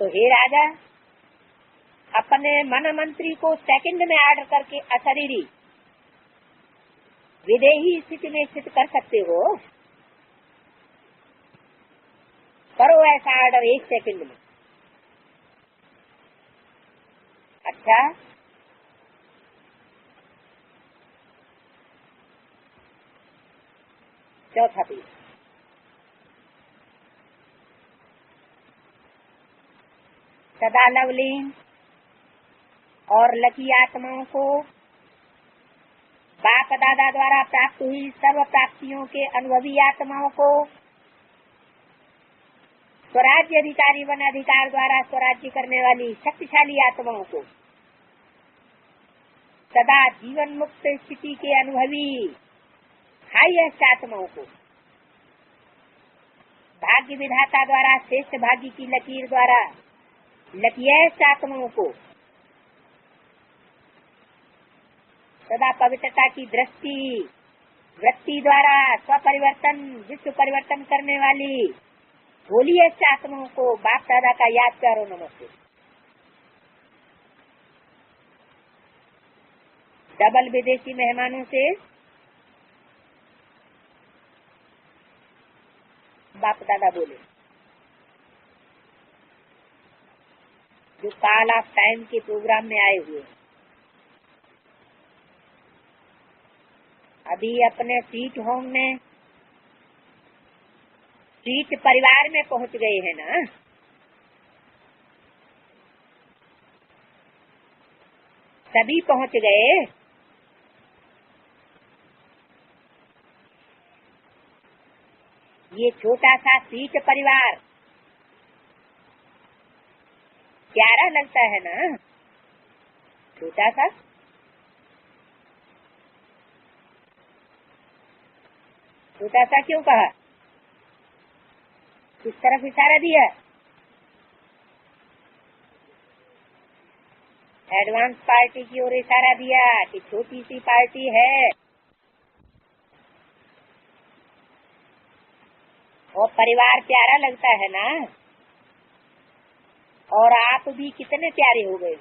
तो हे राजा, अपने मन मंत्री को सेकंड में आर्डर करके अशरीरी विदेही स्थिति में स्थित कर सकते हो। करो ऐसा आर्डर 1 सेकंड में। अच्छा, चौथा पीस, सदा लवलीन और लकी आत्माओं को बाप दादा द्वारा प्राप्त हुई सर्व प्राप्तियों के अनुभवी आत्माओं को स्वराज्य अधिकारी वन अधिकार द्वारा स्वराज्य करने वाली शक्तिशाली आत्माओं को, सदा जीवन मुक्त स्थिति के अनुभवी हाईएस्ट आत्माओं को, भाग्य विधाता द्वारा श्रेष्ठ भाग्य की लकीर द्वारा लकीएस्ट आत्माओं को, सदा पवित्रता की दृष्टि वृत्ति द्वारा स्वपरिवर्तन विश्व परिवर्तन करने वाली होली ऐसे आत्माओं को बाप दादा का याद करो नमस्ते। डबल विदेशी मेहमानों से बाप दादा बोले, जो कॉल ऑफ टाइम के प्रोग्राम में आए हुए अभी अपने स्वीट होम में स्वीट परिवार में पहुंच गए हैं ना। सभी पहुंच गए। ये छोटा सा स्वीट परिवार प्यारा लगता है ना। छोटा सा छोटा सा क्यों कहा? किस तरफ इशारा दिया? एडवांस पार्टी की ओर इशारा दिया कि छोटी सी पार्टी है और परिवार प्यारा लगता है ना। और आप भी कितने प्यारे हो गए।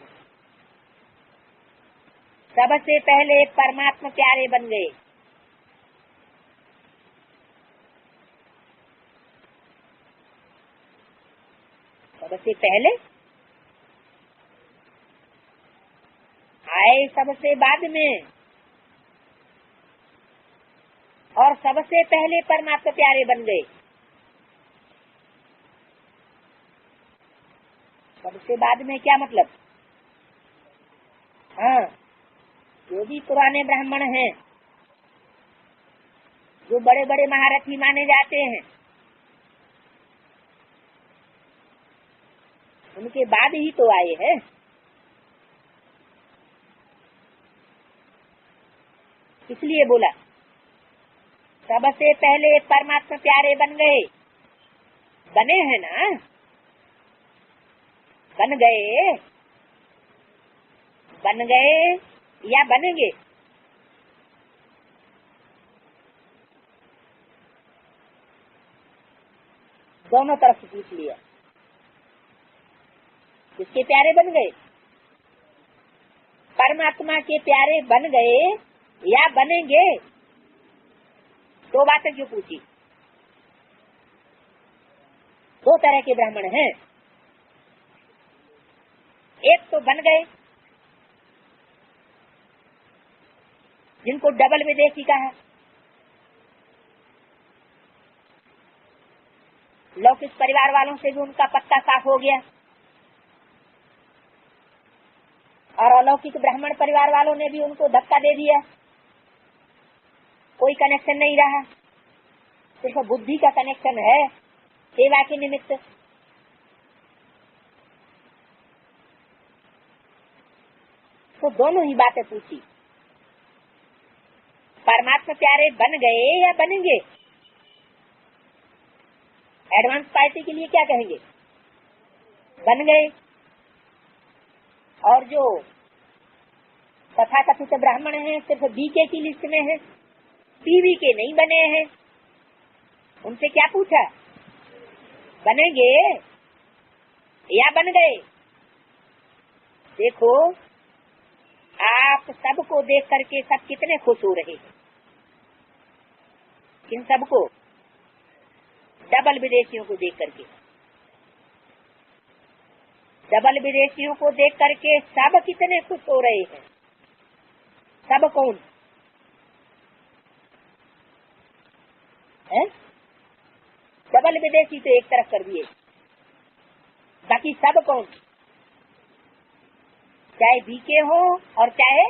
सबसे पहले परमात्मा प्यारे बन गए। सबसे पहले आए सबसे बाद में, और सबसे पहले परमात्मा प्यारे बन गए। सबसे बाद में क्या मतलब? हाँ, जो भी पुराने ब्राह्मण हैं, जो बड़े बड़े महारथी माने जाते हैं, उनके बाद ही तो आए हैं। इसलिए बोला सबसे पहले परमात्मा प्यारे बन गए। बने हैं ना, बन गए, बन गए या बनेंगे? दोनों तरफ से पूछ लिया। किसके प्यारे बन गए? परमात्मा के प्यारे बन गए या बनेंगे? दो बातें क्यों पूछी? दो तरह के ब्राह्मण हैं। एक तो बन गए, जिनको डबल विदेशी कहा। लौकिक परिवार वालों से भी उनका पत्ता साफ हो गया और अलौकिक ब्राह्मण परिवार वालों ने भी उनको धक्का दे दिया। कोई कनेक्शन नहीं रहा, सिर्फ बुद्धि का कनेक्शन है सेवा के निमित्त। तो दोनों ही बातें पूछी। परमात्मा प्यारे बन गए या बनेंगे? एडवांस पार्टी के लिए क्या कहेंगे? बन गए। और जो तथाकथित ब्राह्मण हैं, सिर्फ बीके की लिस्ट में है, पीवी के नहीं बने हैं, उनसे क्या पूछा? बनेंगे या बन गए? देखो, आप सबको देख करके सब कितने खुश हो रहे हैं। किन सबको? डबल विदेशियों को देख करके। डबल विदेशियों को देख करके सब कितने खुश हो रहे हैं। सब कौन है? डबल विदेशी तो एक तरफ कर दिए, बाकी सब कौन? चाहे बीके हो और चाहे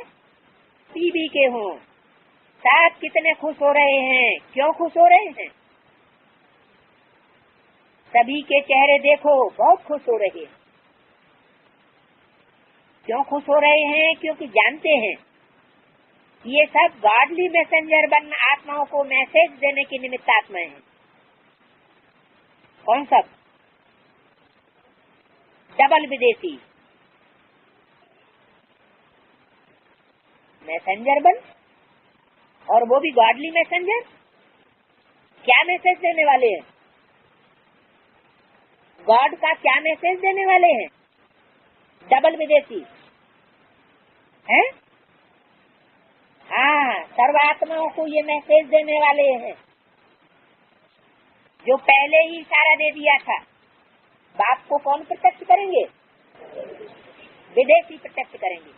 पीबी के हो, सब कितने खुश हो रहे हैं। क्यों खुश हो रहे हैं? सभी के चेहरे देखो बहुत खुश हो रहे हैं। क्यों खुश हो रहे हैं? क्योंकि जानते हैं ये सब गॉडली मैसेंजर बन आत्माओं को मैसेज देने की निमित्त आत्माएं हैं। कौन सब? डबल विदेशी मैसेंजर बन, और वो भी गॉडली मैसेंजर। क्या मैसेज देने वाले हैं? गॉड का क्या मैसेज देने वाले हैं? डबल विदेशी हैं? हाँ, सर्वात्माओं को ये मैसेज देने वाले हैं जो पहले ही इशारा दे दिया था। बाप को कौन प्रत्यक्ष करेंगे? विदेशी प्रत्यक्ष करेंगे।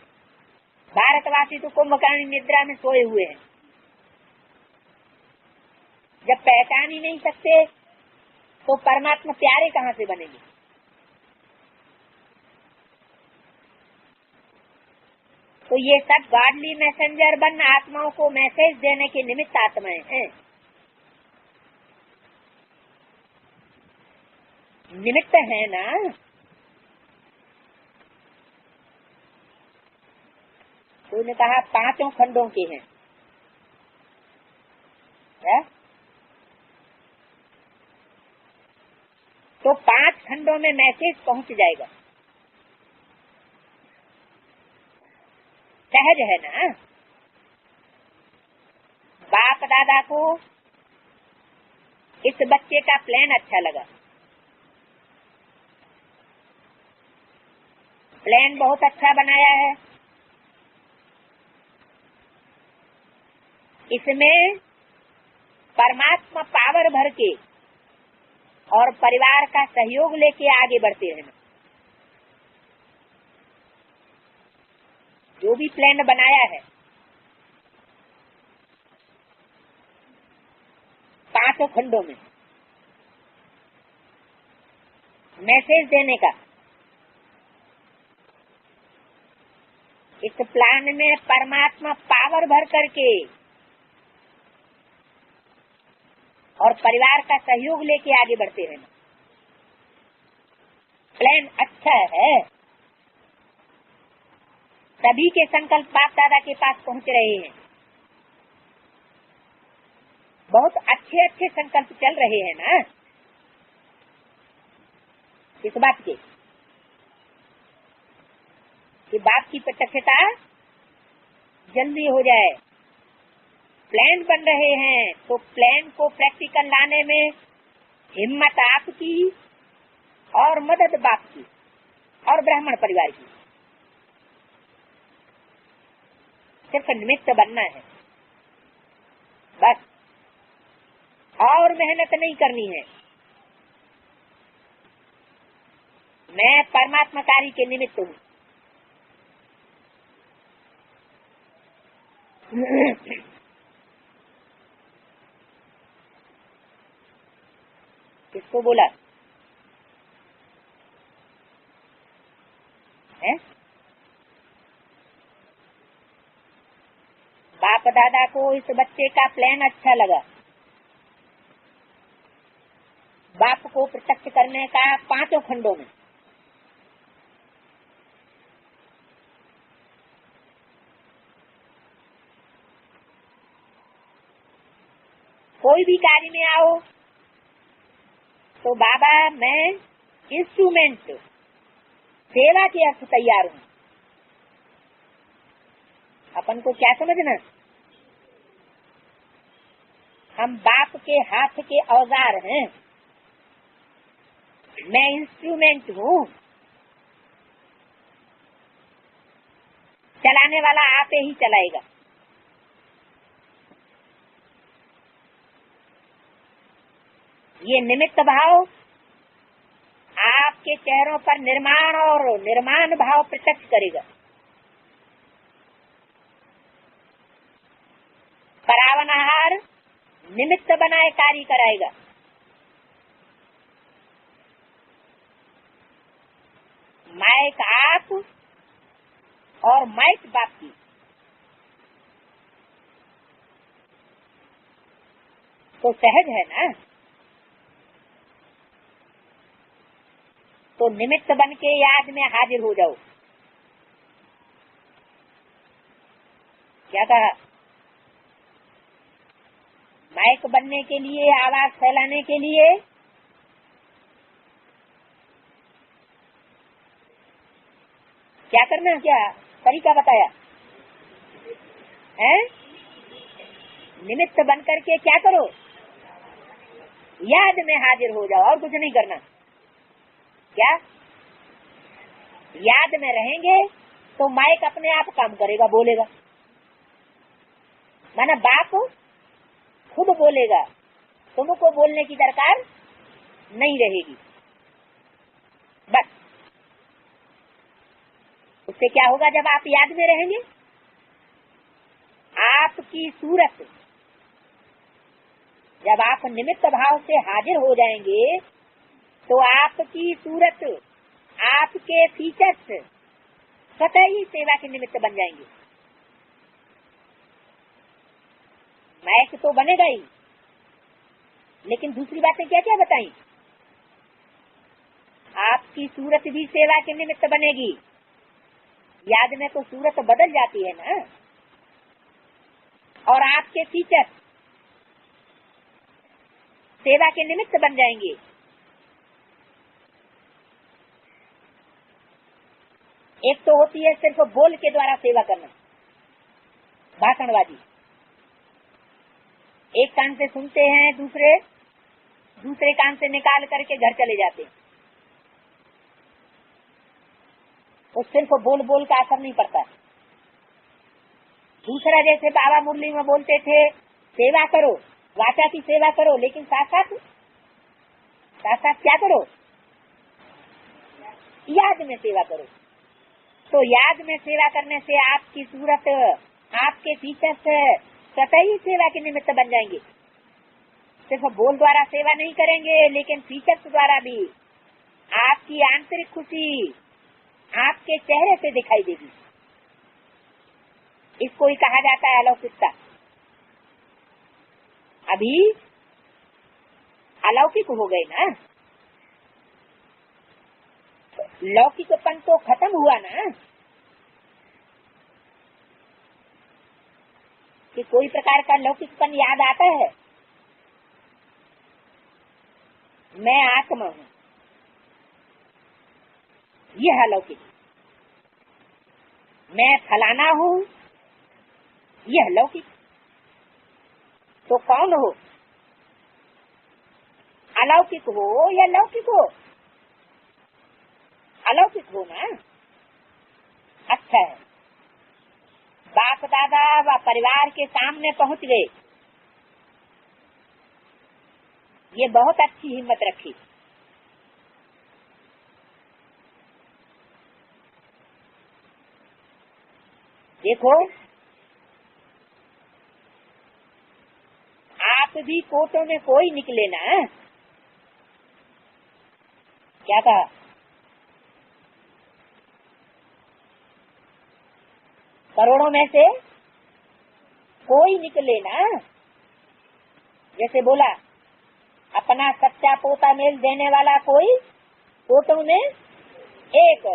भारतवासी तो कुंभकर्ण निद्रा में सोए हुए हैं। जब पहचान ही नहीं सकते तो परमात्मा प्यारे कहाँ से बनेंगे? तो ये सब गॉडली मैसेंजर बन आत्माओं को मैसेज देने के निमित्त आत्माएं हैं। निमित्त है ना। कोई ने कहा 5 खंडों के हैं, है? तो 5 खंडों में मैसेज पहुंच जाएगा। सहज है ना। बाप दादा को इस बच्चे का प्लान अच्छा लगा। प्लान बहुत अच्छा बनाया है। इसमें परमात्मा पावर भर के और परिवार का सहयोग लेके आगे बढ़ते हैं। जो भी प्लान बनाया है 5 खंडों में मैसेज देने का, इस प्लान में परमात्मा पावर भर करके और परिवार का सहयोग लेके आगे बढ़ते हैं। प्लान अच्छा है। सभी के संकल्प बाप दादा के पास पहुंच रहे हैं। बहुत अच्छे अच्छे संकल्प चल रहे हैं ना। इस बात के कि बाप की प्रत्यक्षता जल्दी हो जाए। प्लान बन रहे हैं तो प्लान को प्रैक्टिकल लाने में हिम्मत आपकी और मदद बाप की और ब्राह्मण परिवार की। सिर्फ निमित्त बनना है बस, और मेहनत नहीं करनी है। मैं परमात्मा कार्य के निमित्त हूँ। किसको बोला है? बाप दादा को इस बच्चे का प्लान अच्छा लगा। बाप को प्रत्यक्ष करने का 5 खंडों में। कोई भी कार्य में आओ तो बाबा मैं इंस्ट्रूमेंट सेवा के अर्थ तैयार हूँ। अपन को क्या समझना, हम बाप के हाथ के औजार हैं। मैं इंस्ट्रूमेंट हूँ। चलाने वाला आपे ही चलाएगा। ये निमित्त भाव आपके चेहरों पर निर्माण और निर्माण भाव प्रत्यक्ष करेगा। परावनहार निमित्त बनाए कार्य कराएगा। माइक आप और माइक बाप की। तो सहज है ना। तो निमित्त बन के याद में हाजिर हो जाओ। क्या कहा? माइक बनने के लिए, आवाज फैलाने के लिए क्या करना, क्या तरीका बताया? है? निमित्त बन करके क्या करो, याद में हाजिर हो जाओ और कुछ नहीं करना। क्या याद में रहेंगे तो माइक अपने आप काम करेगा, बोलेगा। माना बाप खुद बोलेगा, तुमको बोलने की दरकार नहीं रहेगी। बस उससे क्या होगा, जब आप याद में रहेंगे, आपकी सूरत, जब आप निमित्त भाव से हाजिर हो जाएंगे तो आपकी सूरत, आपके फीचर्स स्वतः ही सेवा के निमित्त बन जाएंगे। माइक तो बनेगा ही, लेकिन दूसरी बातें क्या क्या बताई, आपकी सूरत भी सेवा के निमित्त बनेगी। याद में तो सूरत बदल जाती है ना, और आपके फीचर्स सेवा के निमित्त बन जाएंगे। एक तो होती है सिर्फ बोल के द्वारा सेवा करना, भाषणबाजी। एक कान से सुनते हैं, दूसरे कान से निकाल करके घर चले जाते हैं। वो सिर्फ बोल बोल का असर नहीं पड़ता। दूसरा, जैसे बाबा मुरली में बोलते थे, सेवा करो, वाचा की सेवा करो, लेकिन साथ साथ क्या करो, याद में सेवा करो। तो याद में सेवा करने से आपकी सूरत, आपके फीचर्स स्वतः ही सेवा के निमित्त बन जाएंगे। सिर्फ बोल द्वारा सेवा नहीं करेंगे, लेकिन फीचर्स द्वारा भी आपकी आंतरिक खुशी आपके चेहरे से दिखाई देगी। इसको ही कहा जाता है अलौकिकता। अभी अलौकिक हो गए ना, लौकिकपन तो खत्म हुआ ना, कि कोई प्रकार का लौकिकपन याद आता है। मैं आत्मा हूँ, यह अलौकिक। मैं फलाना हूँ, यह लौकिक। तो कौन हो, अलौकिक हो या लौकिक हो? अलौकिक हो ना। अच्छा है, बाप दादा व परिवार के सामने पहुंच गए, ये बहुत अच्छी हिम्मत रखी। देखो, आप भी कोटों में कोई निकले ना। क्या कहा? करोड़ों में से कोई निकले ना। जैसे बोला, अपना सच्चा पोता मेल देने वाला कोई कोटों में एक।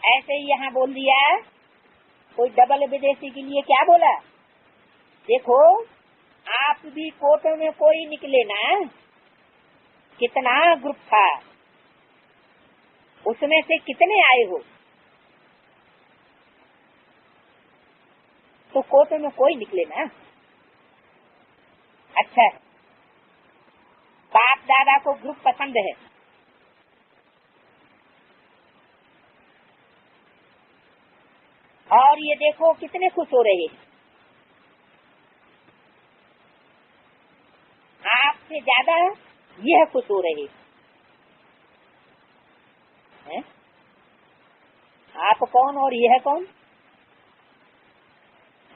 ऐसे ही यहाँ बोल दिया, कोई डबल विदेशी के लिए क्या बोला? देखो, आप भी कोटों में कोई निकले ना। कितना ग्रुप था, उसमें से कितने आए हो? तो कोटों में कोई निकले ना। अच्छा, बाप दादा को ग्रुप पसंद है, और ये देखो कितने खुश हो रहे हैं। आपसे ज्यादा यह खुश हो रहे हैं। आप कौन और यह कौन?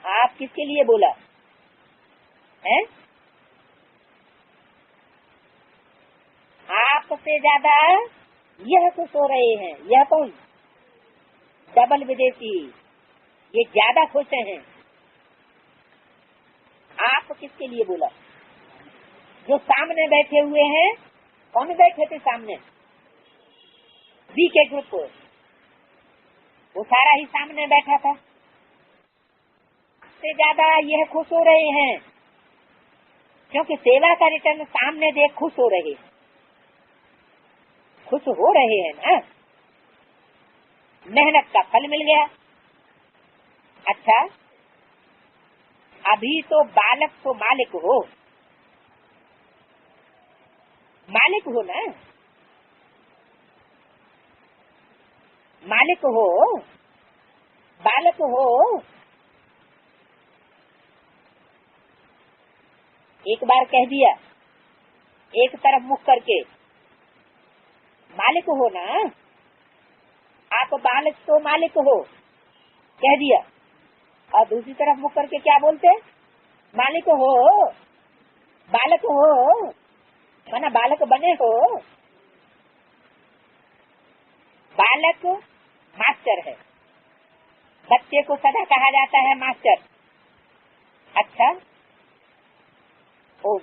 आप किसके लिए बोला है? आपसे ज्यादा यह खुश हो रहे हैं। यह कौन? डबल विदेशी, ये ज्यादा खुश हैं। आप किसके लिए बोला? जो सामने बैठे हुए हैं। कौन बैठे थे सामने? बी के ग्रुप, वो सारा ही सामने बैठा था। से ज्यादा यह खुश हो रहे हैं, क्योंकि सेवा का रिटर्न सामने देख खुश हो रहे हैं ना। मेहनत का फल मिल गया। अच्छा, अभी तो बालक को मालिक हो, मालिक हो ना, मालिक हो, बालक हो। एक बार कह दिया एक तरफ मुख करके, मालिक हो ना, आप बालक तो मालिक हो कह दिया, और दूसरी तरफ मुख करके क्या बोलते, मालिक हो, बालक हो, माना बालक बने हो। बालक मास्टर है, बच्चे को सदा कहा जाता है मास्टर। अच्छा, ओम